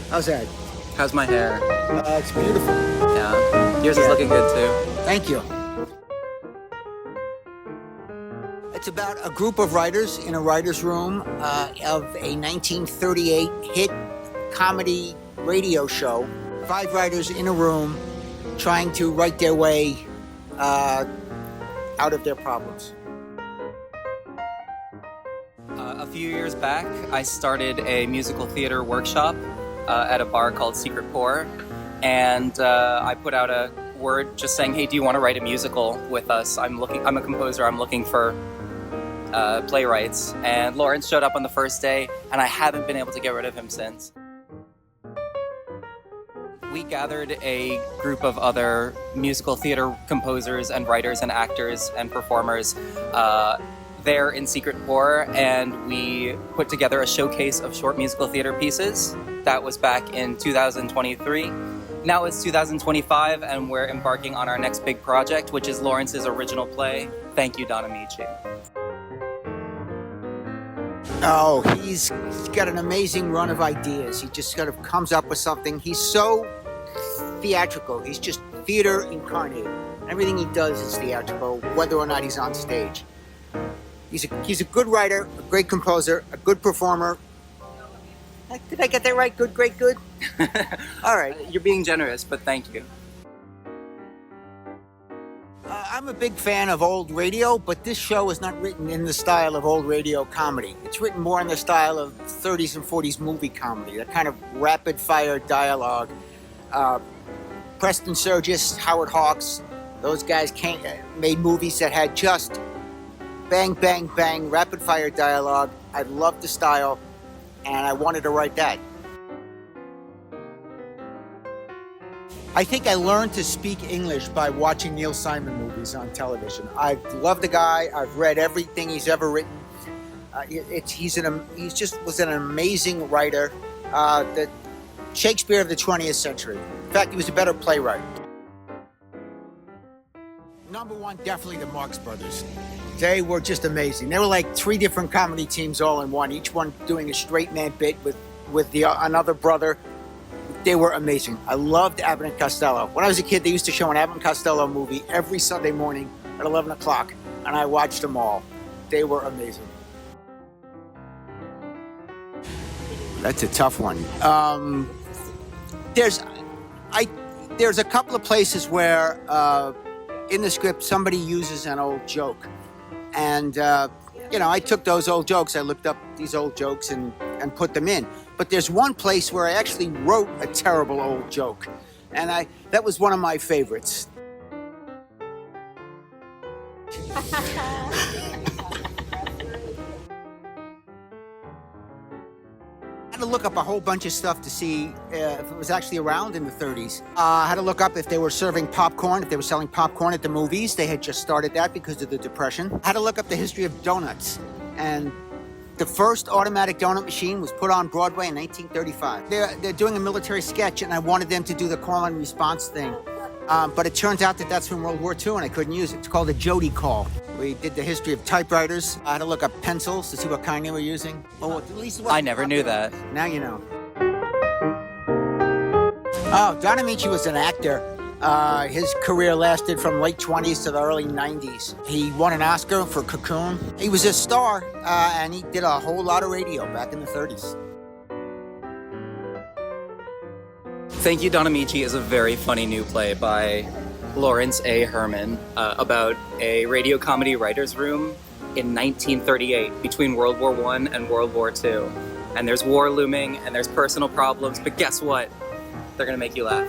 How's that? How's my hair? It's beautiful. Yeah. Yours is looking good too. Thank you. It's about a group of writers in a writer's room of a 1938 hit comedy radio show. 5 writers in a room trying to write their way out of their problems. A few years back, I started a musical theater workshop at a bar called Secret Pour, and I put out a word just saying, "Hey, do you want to write a musical with us? I'm a composer. I'm looking for playwrights." And Lawrence showed up on the first day, and I haven't been able to get rid of him since. We gathered a group of other musical theater composers and writers and actors and performers there in Secret Pour, and we put together a showcase of short musical theater pieces. That was back in 2023. Now it's 2025, and we're embarking on our next big project, which is Lawrence's original play, Thank You, Don Ameche. Oh, he's got an amazing run of ideas. He just kind of comes up with something. He's so theatrical. He's just theater incarnate. Everything he does is theatrical, whether or not he's on stage. He's a good writer, a great composer, a good performer. Did I get that right? Good, great, good? All right. You're being generous, but thank you. I'm a big fan of old radio, but this show is not written in the style of old radio comedy. It's written more in the style of 30s and 40s movie comedy, that kind of rapid-fire dialogue. Preston Sturges, Howard Hawks, those guys made movies that had just bang, bang, bang, rapid-fire dialogue. I loved the style, and I wanted to write that. I think I learned to speak English by watching Neil Simon movies on television. I love the guy. I've read everything he's ever written. He just was an amazing writer. The Shakespeare of the 20th century. In fact, he was a better playwright. Number one, definitely the Marx Brothers. They were just amazing. They were like 3 different comedy teams all in one, each one doing a straight man bit with another brother. They were amazing. I loved Abbott and Costello. When I was a kid, they used to show an Abbott and Costello movie every Sunday morning at 11 o'clock, and I watched them all. They were amazing. That's a tough one. There's a couple of places where in the script somebody uses an old joke, and I took those old jokes. I looked up these old jokes and put them in. But there's one place where I actually wrote a terrible old joke, and that was one of my favorites. I had to look up a whole bunch of stuff to see if it was actually around in the 30s. I had to look up if they were serving popcorn, if they were selling popcorn at the movies. They had just started that because of the Depression. I had to look up the history of donuts. And the first automatic donut machine was put on Broadway in 1935. They're doing a military sketch, and I wanted them to do the call and response thing. But it turns out that that's from World War II, and I couldn't use it. It's called a Jody call. We did the history of typewriters. I had to look up pencils to see what kind they were using. Well, at least I never knew that. Now you know. Oh, Don Ameche was an actor. His career lasted from late 20s to the early 90s. He won an Oscar for Cocoon. He was a star, and he did a whole lot of radio back in the 30s. Thank You, Don Ameche is a very funny new play by Lawrence A. Herman about a radio comedy writer's room in 1938 between World War I and World War II. And there's war looming, and there's personal problems, but guess what? They're gonna make you laugh.